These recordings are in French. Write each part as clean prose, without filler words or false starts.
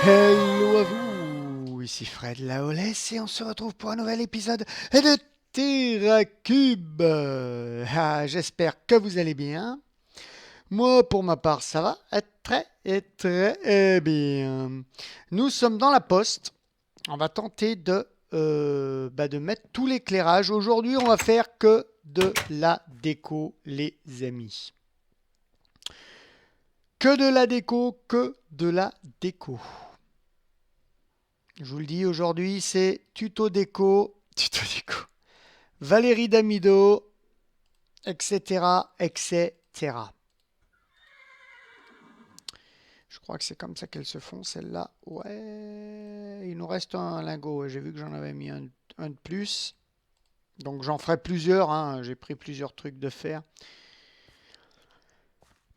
Hello à vous, ici Fred Laolès et on se retrouve pour un nouvel épisode de TerraCube. J'espère que vous allez bien. Moi, pour ma part, ça va très bien. Nous sommes dans la poste. On va tenter de mettre tout l'éclairage. Aujourd'hui, on va faire que de la déco, les amis. Que de la déco, que de la déco. Je vous le dis, aujourd'hui, c'est tuto déco, Valérie Damido, etc., etc. Je crois que c'est comme ça qu'elles se font, celles-là. Ouais, il nous reste un lingot. J'ai vu que j'en avais mis un de plus. Donc j'en ferai plusieurs, hein. J'ai pris plusieurs trucs de fer.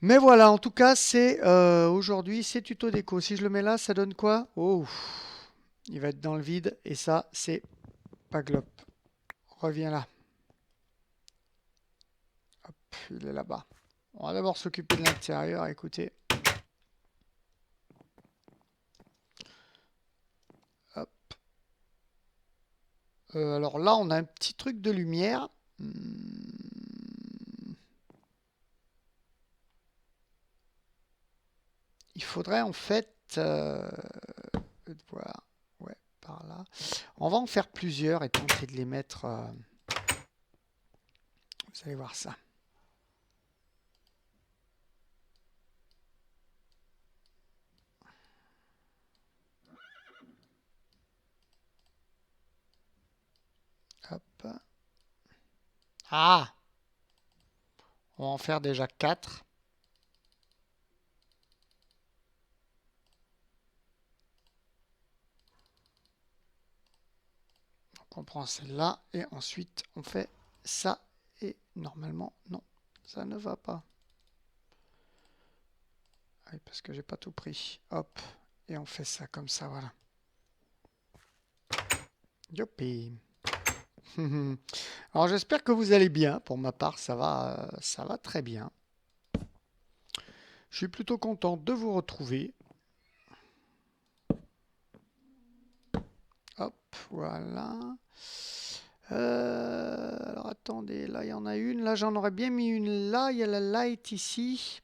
Mais voilà, en tout cas, c'est aujourd'hui, c'est tuto déco. Si je le mets là, ça donne quoi? Oh, il va être dans le vide. Et ça, c'est pas glop. Reviens là. Hop, il est là-bas. On va d'abord s'occuper de l'intérieur, écoutez. Hop. Alors là, on a un petit truc de lumière. Il faudrait en fait voir, ouais, par là. On va en faire plusieurs et tenter de les mettre. Vous allez voir ça. Hop. Ah, on va en faire déjà 4. Donc on prend celle-là et ensuite on fait ça. Et normalement, non, ça ne va pas. Ah oui, parce que j'ai pas tout pris. Hop. Et on fait ça comme ça, voilà. Youpi. Alors j'espère que vous allez bien. Pour ma part, ça va très bien. Je suis plutôt content de vous retrouver. Hop, voilà. Alors attendez, là il y en a une. Là j'en aurais bien mis une là. Il y a la light ici.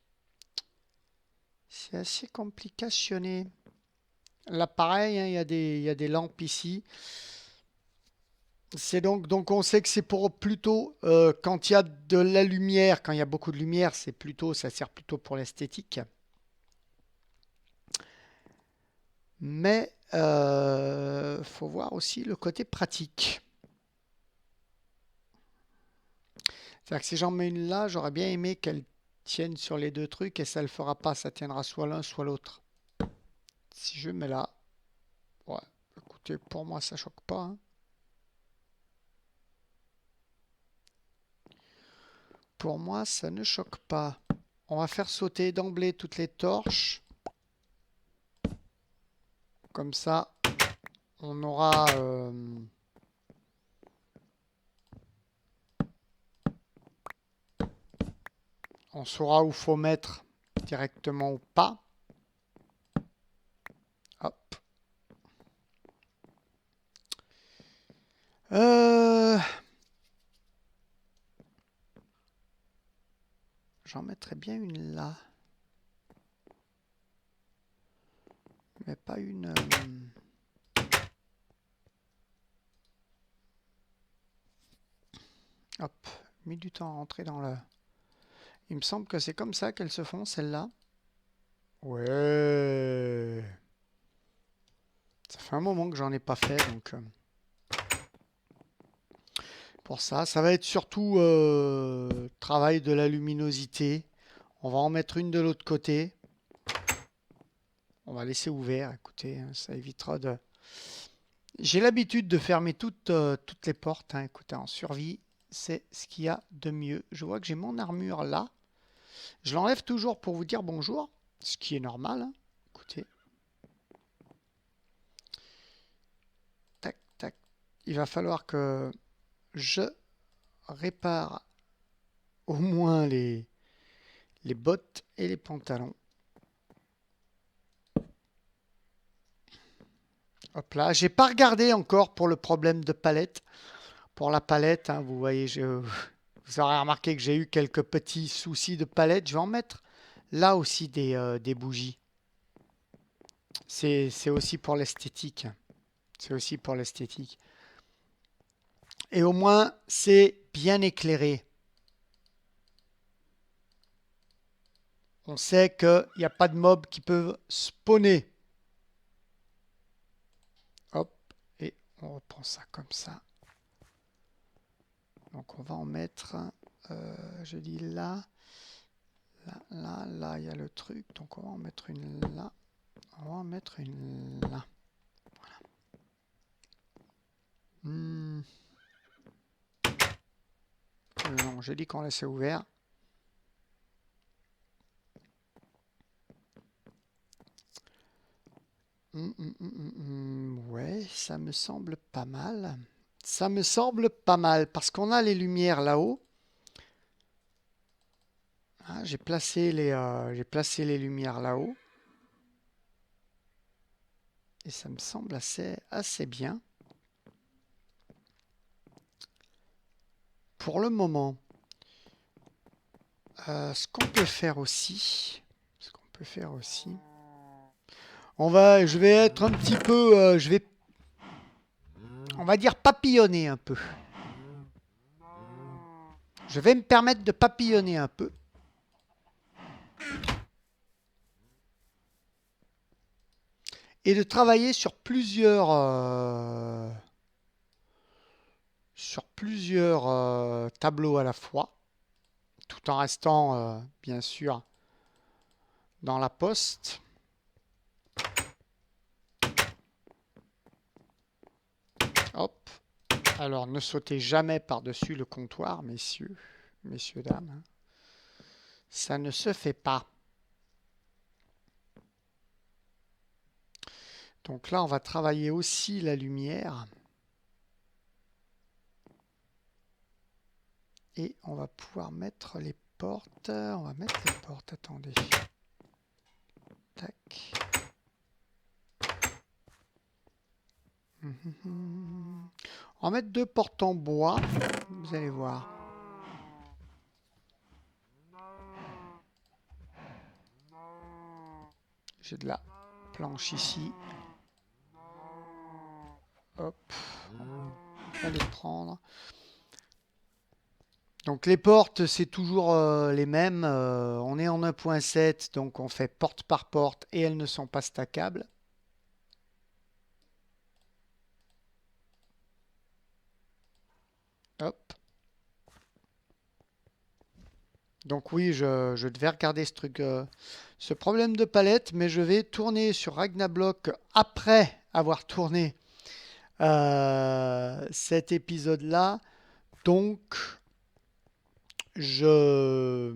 C'est assez complicationné. Là pareil, hein, il y a des lampes ici. C'est donc on sait que c'est pour plutôt quand il y a de la lumière, quand il y a beaucoup de lumière, c'est plutôt ça sert plutôt pour l'esthétique. Mais faut voir aussi le côté pratique. C'est-à-dire que si j'en mets une là, j'aurais bien aimé qu'elle tienne sur les deux trucs et ça le fera pas, ça tiendra soit l'un soit l'autre. Si je mets là, ouais, écoutez, pour moi ça choque pas, hein. Pour moi ça ne choque pas. On va faire sauter d'emblée toutes les torches. Comme ça, on aura on saura où faut mettre directement ou pas. Hop. Euh, J'en mettrais bien une là. Mais pas une... Hop. Mis du temps à rentrer dans le... Il me semble que c'est comme ça qu'elles se font, celles-là. Ouais. Ça fait un moment que j'en ai pas fait, donc... pour ça, ça va être surtout travail de la luminosité. On va en mettre une de l'autre côté. On va laisser ouvert, écoutez, hein, ça évitera de... J'ai l'habitude de fermer toutes les portes, hein. Écoutez, en survie, c'est ce qu'il y a de mieux. Je vois que j'ai mon armure là. Je l'enlève toujours pour vous dire bonjour, ce qui est normal, hein. Écoutez. Tac, tac. Il va falloir que je répare au moins les bottes et les pantalons. Hop là, j'ai pas regardé encore pour le problème de palette. Pour la palette, hein, vous voyez, vous aurez remarqué que j'ai eu quelques petits soucis de palette. Je vais en mettre là aussi des bougies. C'est aussi pour l'esthétique. C'est aussi pour l'esthétique. Et au moins, c'est bien éclairé. On sait qu'il n'y a pas de mobs qui peuvent spawner. Hop, et on reprend ça comme ça. Donc on va en mettre, je dis là, là, il y a le truc. Donc on va en mettre une là, on va en mettre une là. Voilà. Non, j'ai dit qu'on laissait ouvert. Ouais, ça me semble pas mal. Ça me semble pas mal parce qu'on a les lumières là-haut. Ah, j'ai placé les lumières là-haut. Et ça me semble assez bien. Pour le moment, ce qu'on peut faire aussi, je vais être un petit peu, on va dire papillonner un peu. Je vais me permettre de papillonner un peu. Et de travailler sur plusieurs tableaux à la fois, tout en restant bien sûr dans la poste. Hop. Alors ne sautez jamais par-dessus le comptoir, messieurs, dames. Ça ne se fait pas. Donc là, on va travailler aussi la lumière. Et on va pouvoir mettre les portes. On va mettre les portes, attendez. Tac. On va mettre 2 portes en bois. Vous allez voir. J'ai de la planche ici. Hop. On va les prendre. Donc les portes, c'est toujours les mêmes. On est en 1.7, donc on fait porte par porte et elles ne sont pas stackables. Hop. Donc oui, je devais regarder ce truc, ce problème de palette, mais je vais tourner sur Ragnablock après avoir tourné cet épisode-là. Donc, je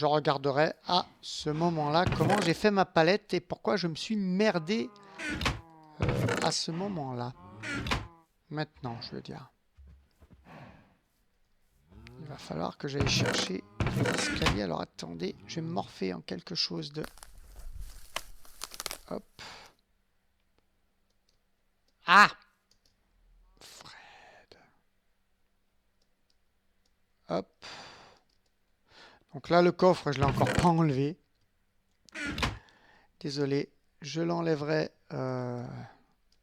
regarderai à ce moment-là comment j'ai fait ma palette et pourquoi je me suis merdé à ce moment-là. Maintenant, je veux dire. Il va falloir que j'aille chercher l'escalier. Alors attendez, je vais me morpher en quelque chose de... Hop. Ah! Fred. Hop. Donc là, le coffre, je ne l'ai encore pas enlevé. Désolé, je l'enlèverai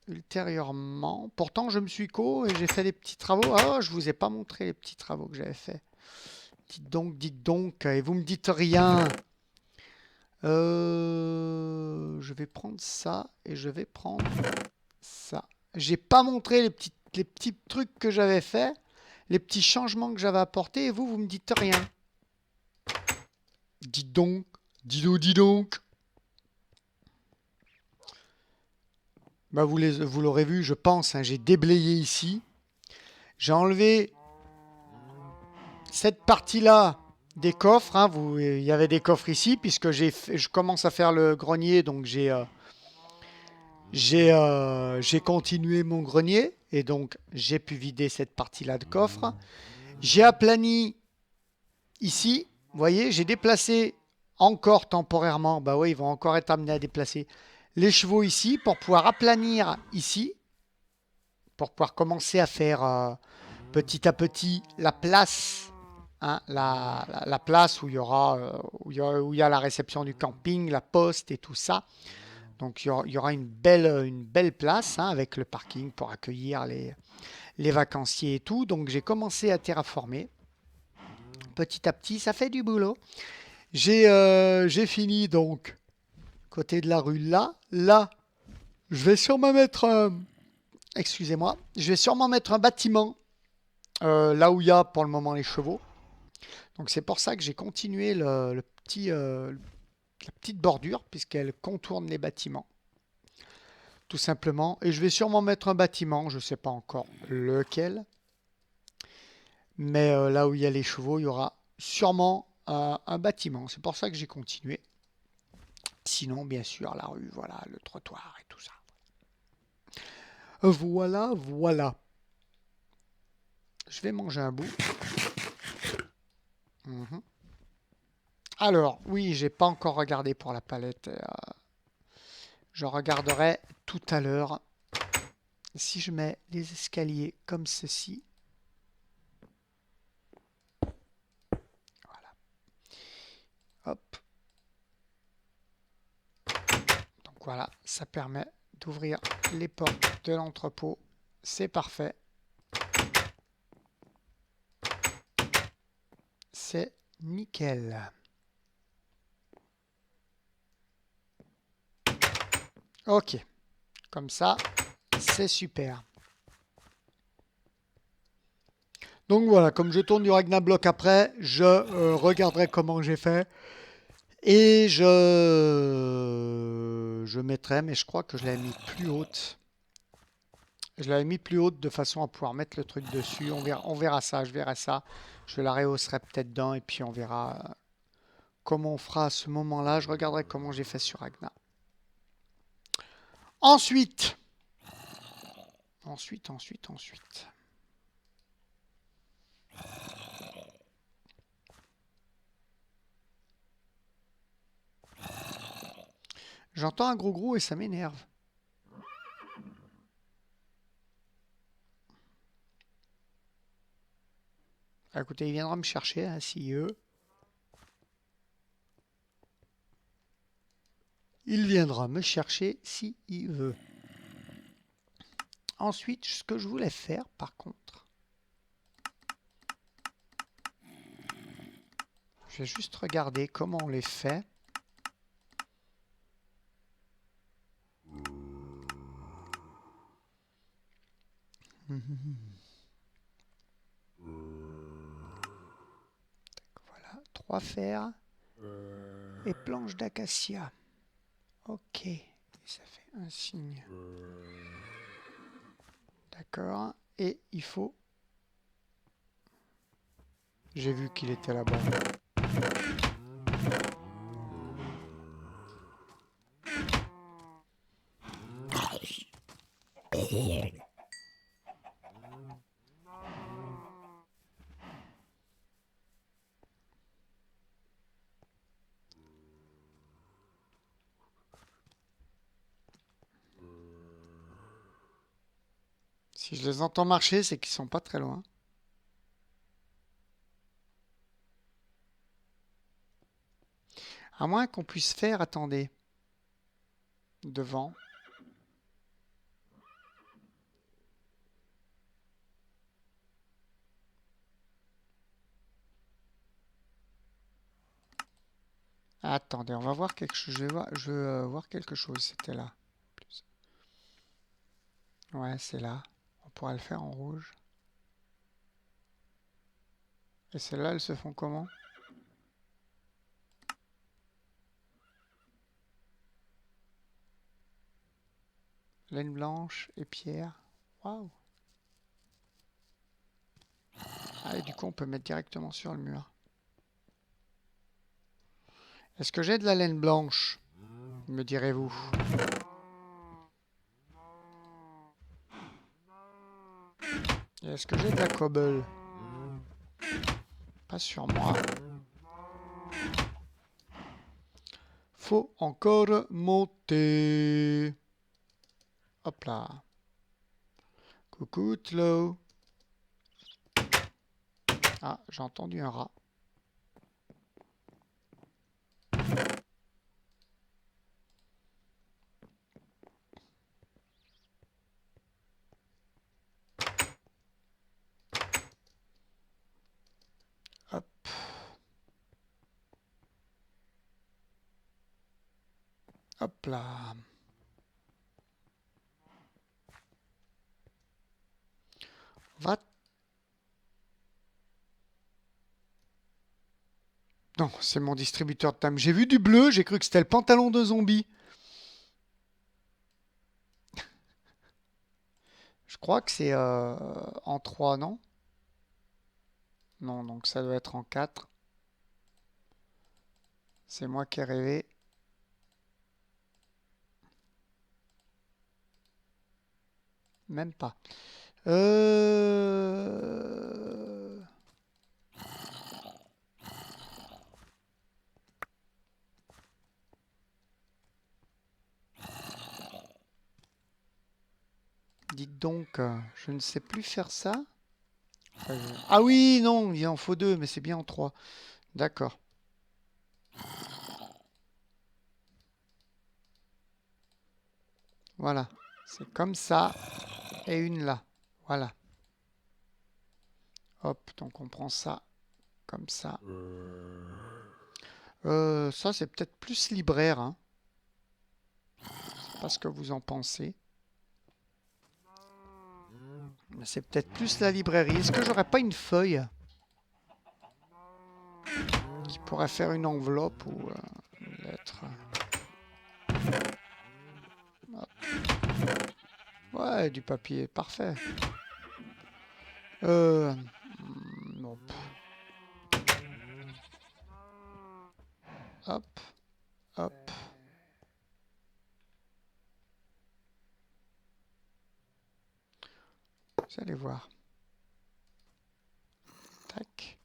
ultérieurement. Pourtant, je me suis et j'ai fait des petits travaux. Ah, je vous ai pas montré les petits travaux que j'avais fait. Dites donc, et vous me dites rien. Je vais prendre ça et je vais prendre ça. J'ai pas montré les petits trucs que j'avais fait, les petits changements que j'avais apportés et vous me dites rien. Dites donc, dis donc. Bah vous l'aurez vu, je pense, hein, j'ai déblayé ici. J'ai enlevé cette partie-là des coffres. Hein, il y avait des coffres ici, puisque je commence à faire le grenier, donc j'ai continué mon grenier, et donc j'ai pu vider cette partie-là de coffre. J'ai aplani ici, vous voyez, j'ai déplacé encore temporairement, bah oui, ils vont encore être amenés à déplacer les chevaux ici pour pouvoir aplanir ici, pour pouvoir commencer à faire petit à petit la place, hein, la place où il y aura, où il y a la réception du camping, la poste et tout ça. Donc il y aura une belle place, hein, avec le parking pour accueillir les vacanciers et tout. Donc j'ai commencé à terraformer petit à petit, ça fait du boulot. J'ai fini donc côté de la rue là. Là, je vais sûrement mettre excusez-moi, je vais sûrement mettre un bâtiment là où il y a pour le moment les chevaux. Donc c'est pour ça que j'ai continué le petit, la petite bordure puisqu'elle contourne les bâtiments. Tout simplement. Et je vais sûrement mettre un bâtiment, je ne sais pas encore lequel. Mais là où il y a les chevaux, il y aura sûrement un bâtiment. C'est pour ça que j'ai continué. Sinon, bien sûr, la rue, voilà, le trottoir et tout ça. Voilà, voilà. Je vais manger un bout. Mhm. Alors, oui, j'ai pas encore regardé pour la palette. Je regarderai tout à l'heure. Si je mets les escaliers comme ceci. Voilà. Hop. Donc voilà, ça permet d'ouvrir les portes de l'entrepôt. C'est parfait. C'est nickel. Ok. Comme ça, c'est super. Donc voilà, comme je tourne du Ragnablock après, je regarderai comment j'ai fait. Et je mettrai, mais je crois que je l'avais mis plus haute. Je l'avais mis plus haute de façon à pouvoir mettre le truc dessus. On verra ça, je verrai ça. Je la rehausserai peut-être d'un et puis on verra comment on fera à ce moment-là. Je regarderai comment j'ai fait sur Ragna. Ensuite. J'entends un gros gros et ça m'énerve. Écoutez, il viendra me chercher, hein, s'il veut. Il viendra me chercher s'il veut. Ensuite, ce que je voulais faire, par contre, je vais juste regarder comment on les fait. Voilà, 3 fers et planches d'acacia. Ok, ça fait un signe. D'accord, et il faut... J'ai vu qu'il était là-bas. Si je les entends marcher, c'est qu'ils sont pas très loin. À moins qu'on puisse faire, attendez, devant. Attendez, on va voir quelque chose. Je veux voir quelque chose. C'était là. Ouais, c'est là. On pourrait le faire en rouge. Et celles-là, elles se font comment? Laine blanche et pierre. Waouh! Ah, et du coup, on peut mettre directement sur le mur. Est-ce que j'ai de la laine blanche? Me direz-vous. Et est-ce que j'ai de la cobble? Pas sur moi. faut encore monter. Hop là. Coucou Tlo. Ah, j'ai entendu un rat. Hop. Hop là. Va. Non, c'est mon distributeur de thème. J'ai vu du bleu, j'ai cru que c'était le pantalon de zombie. Je crois que c'est en 3, non? Non, donc ça doit être en 4. C'est moi qui ai rêvé. Même pas. Euh... Dites donc, je ne sais plus faire ça. Ah oui, non, il en faut 2, mais c'est bien en 3. D'accord. Voilà. C'est comme ça. Et une là. Voilà. Hop, donc on prend ça comme ça. Ça, c'est peut-être plus libraire, hein. Je sais pas ce que vous en pensez. Mais c'est peut-être plus la librairie. Est-ce que j'aurais pas une feuille qui pourrait faire une enveloppe ou une lettre? Hop. Ouais, du papier, parfait. Non. Hop, hop. Vous allez voir. Tac.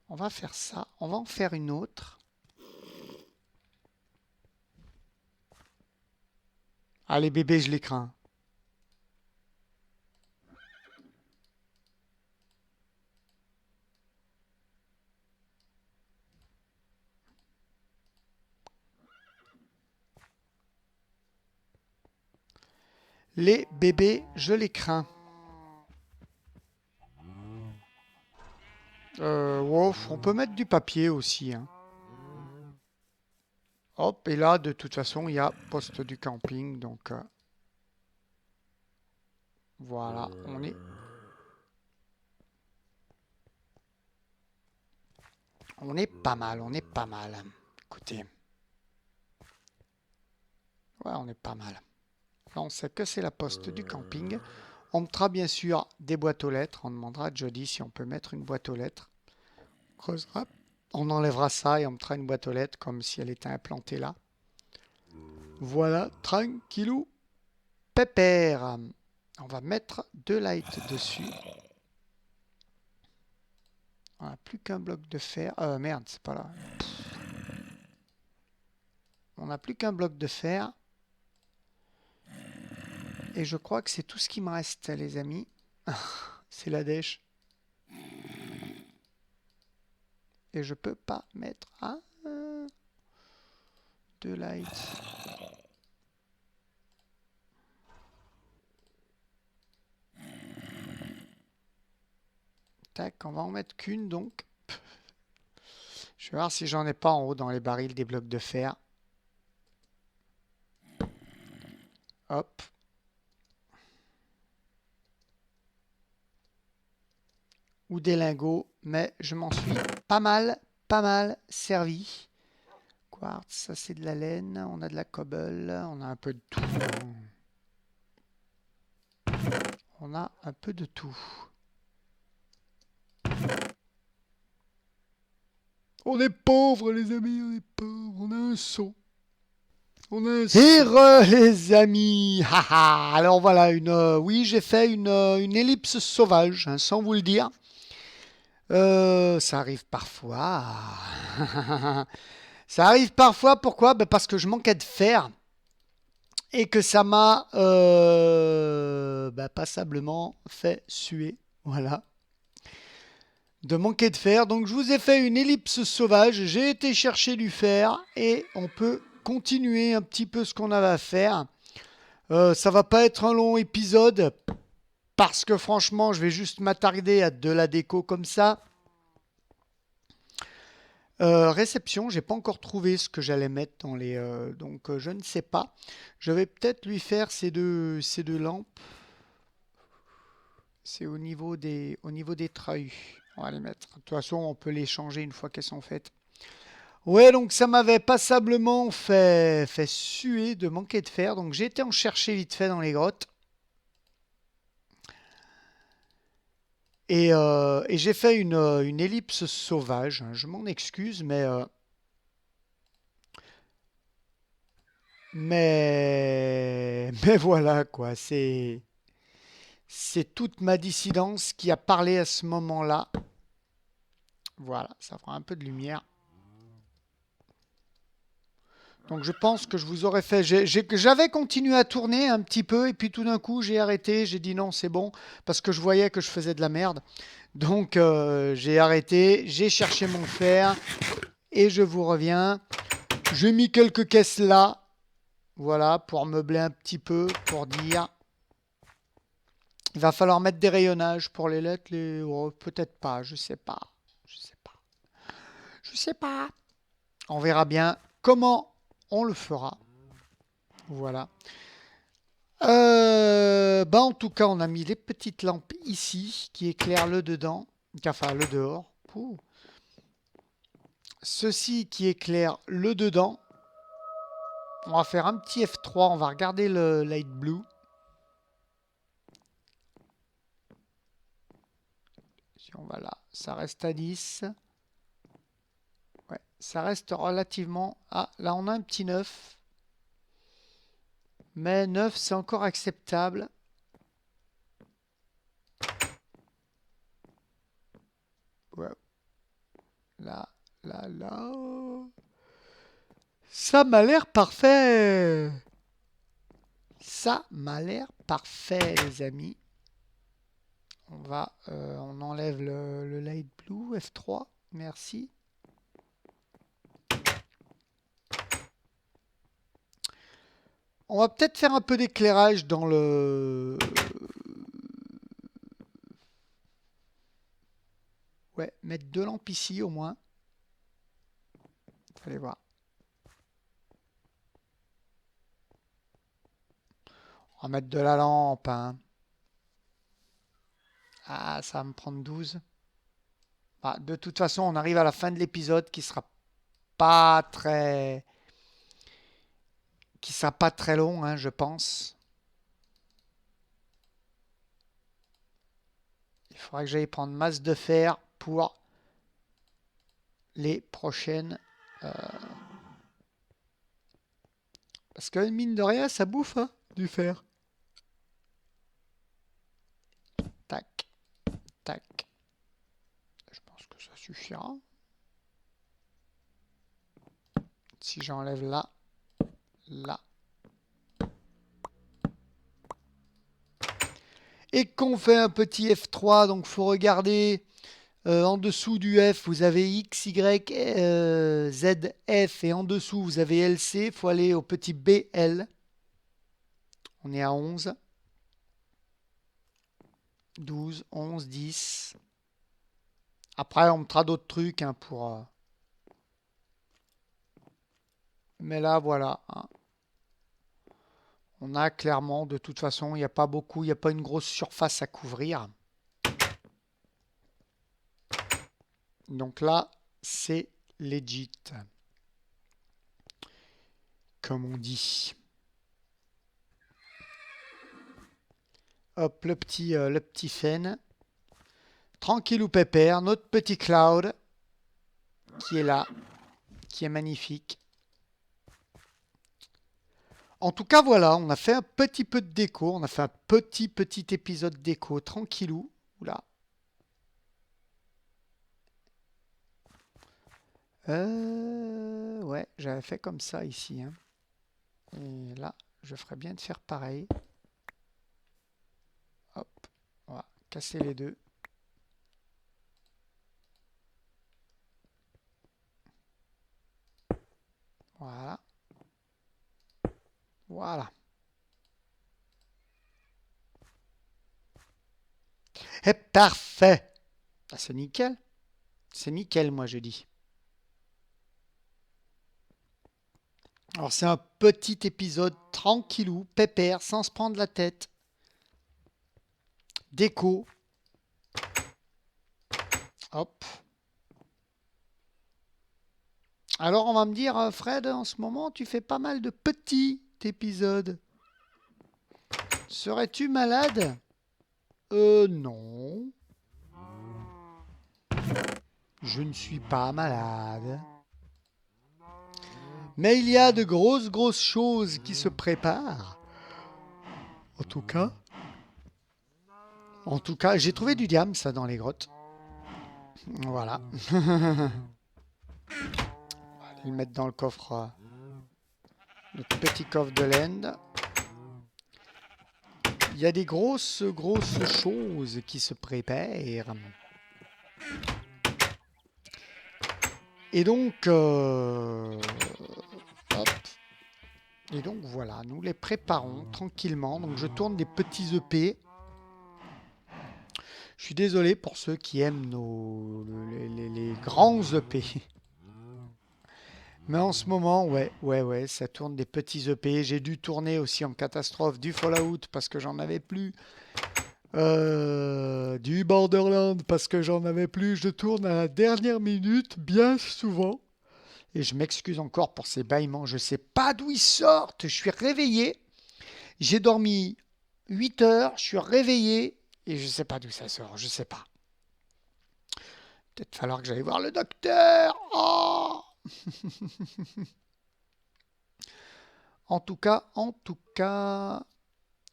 On va faire ça. On va en faire une autre. Ah, les bébés, je les crains. Les bébés, je les crains. Wow, on peut mettre du papier aussi, hein. Hop, et là, de toute façon, il y a poste du camping, donc voilà, on est pas mal, on est pas mal. Écoutez, ouais, on est pas mal. Là, on sait que c'est la poste du camping. On mettra bien sûr des boîtes aux lettres. On demandera à Jody si on peut mettre une boîte aux lettres. On creusera. On enlèvera ça et on mettra une boîte aux lettres comme si elle était implantée là. Voilà, tranquillou, pépère. On va mettre 2 lights dessus. On n'a plus qu'un bloc de fer. Merde, c'est pas là. On n'a plus qu'un bloc de fer. Et je crois que c'est tout ce qui me reste, les amis. C'est la dèche. Et je peux pas mettre 2 lights. Tac, on va en mettre qu'une donc. Je vais voir si j'en ai pas en haut dans les barils des blocs de fer. Hop. Ou des lingots, mais je m'en suis pas mal servi. Quartz, ça c'est de la laine, on a de la cobble, on a un peu de tout. On a un peu de tout. On est pauvres les amis, on est pauvres, on a un seau. On a un seau. Les amis, haha. Alors voilà, oui j'ai fait une ellipse sauvage, hein, sans vous le dire. Ça arrive parfois. Ça arrive parfois, pourquoi? Ben parce que je manquais de fer et que ça m'a passablement fait suer. Voilà. De manquer de fer. Donc je vous ai fait une ellipse sauvage. J'ai été chercher du fer et on peut continuer un petit peu ce qu'on avait à faire. Ça va pas être un long épisode parce que franchement, je vais juste m'attarder à de la déco comme ça. Réception, j'ai pas encore trouvé ce que j'allais mettre dans les. Donc je ne sais pas. Je vais peut-être lui faire ces deux lampes. C'est au niveau des treuils. On va les mettre. De toute façon, on peut les changer une fois qu'elles sont faites. Ouais, donc ça m'avait passablement fait suer de manquer de fer. Donc j'ai été en chercher vite fait dans les grottes. Et j'ai fait une ellipse sauvage. Je m'en excuse, mais voilà quoi. C'est toute ma dissidence qui a parlé à ce moment-là. Voilà, ça fera un peu de lumière. Donc je pense que je vous aurais fait. J'avais continué à tourner un petit peu et puis tout d'un coup j'ai arrêté. J'ai dit non, c'est bon parce que je voyais que je faisais de la merde. Donc j'ai arrêté, j'ai cherché mon fer et je vous reviens. J'ai mis quelques caisses là, voilà, pour meubler un petit peu, pour dire. Il va falloir mettre des rayonnages pour les lettres, oh, peut-être pas, je sais pas, je sais pas, je sais pas. On verra bien comment on le fera. Voilà. En tout cas, on a mis les petites lampes ici qui éclairent le dedans, enfin le dehors. Ouh. Ceci qui éclaire le dedans. On va faire un petit F3, on va regarder le light blue. Si on va là, ça reste à 10. Ouais, ça reste relativement... Ah, là on a un petit 9. Mais 9, c'est encore acceptable. Ouais. Là, là, là. Ça m'a l'air parfait. Ça m'a l'air parfait, les amis. On enlève le light blue, F3. Merci. On va peut-être faire un peu d'éclairage dans le... Ouais, mettre deux lampes ici au moins. Allez voir. On va mettre de la lampe. Hein. Ah, ça va me prendre 12. Ah, de toute façon, on arrive à la fin de l'épisode pas très... qui sera pas très long, hein, je pense. Il faudra que j'aille prendre masse de fer pour les prochaines. Parce que mine de rien, ça bouffe hein, du fer. Tac, tac. Je pense que ça suffira. Si j'enlève là, là. Et qu'on fait un petit F3, donc il faut regarder en dessous du F, vous avez X, Y, Z, F et en dessous vous avez LC. Il faut aller au petit BL. On est à 11, 12, 11, 10. Après, on mettra d'autres trucs hein, pour... Mais là, voilà. Hein. On a clairement, de toute façon, il n'y a pas beaucoup, il n'y a pas une grosse surface à couvrir. Donc là, c'est legit. Comme on dit. Hop, le petit fan. Tranquille ou pépère, notre petit cloud qui est là, qui est magnifique. En tout cas, voilà, on a fait un petit peu de déco. On a fait un petit épisode déco, tranquillou. Oula. Ouais, j'avais fait comme ça ici, hein. Et là, je ferais bien de faire pareil. Hop, on va casser les deux. Voilà. Voilà. Et parfait. Ah, c'est nickel. C'est nickel, moi, je dis. Alors, c'est un petit épisode tranquillou, pépère, sans se prendre la tête. Déco. Hop. Alors, on va me dire, Fred, en ce moment, tu fais pas mal de petits épisodes. Serais-tu malade? Non. Je ne suis pas malade. Mais il y a de grosses choses qui se préparent. En tout cas. En tout cas, j'ai trouvé du diamant, ça, dans les grottes. Voilà. On va aller le mettre dans le coffre. Notre petit coffre de l'Inde. Il y a des grosses choses qui se préparent. Et donc, hop. Et donc voilà, nous les préparons tranquillement. Donc je tourne des petits EP. Je suis désolé pour ceux qui aiment les grands EP. Mais en ce moment, ouais, ça tourne des petits EP. J'ai dû tourner aussi en catastrophe du Fallout parce que j'en avais plus. Du Borderland parce que j'en avais plus. Je tourne à la dernière minute, bien souvent. Et je m'excuse encore pour ces bâillements. Je ne sais pas d'où ils sortent. Je suis réveillé. J'ai dormi 8 heures. Je suis réveillé. Et je ne sais pas d'où ça sort. Je ne sais pas. Peut-être falloir que j'aille voir le docteur. Oh en tout cas,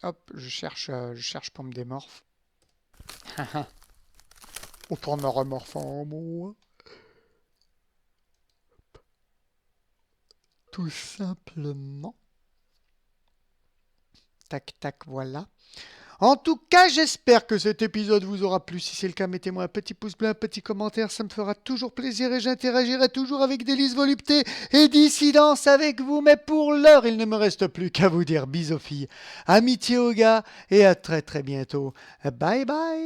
hop, je cherche pour me démorphe. Ou pour me remorpher en moi. Tout simplement. Tac, tac, voilà. En tout cas, j'espère que cet épisode vous aura plu. Si c'est le cas, mettez-moi un petit pouce bleu, un petit commentaire. Ça me fera toujours plaisir et j'interagirai toujours avec Délice Volupté et Dissidence avec vous. Mais pour l'heure, il ne me reste plus qu'à vous dire bisous filles, amitié aux gars et à très bientôt. Bye bye.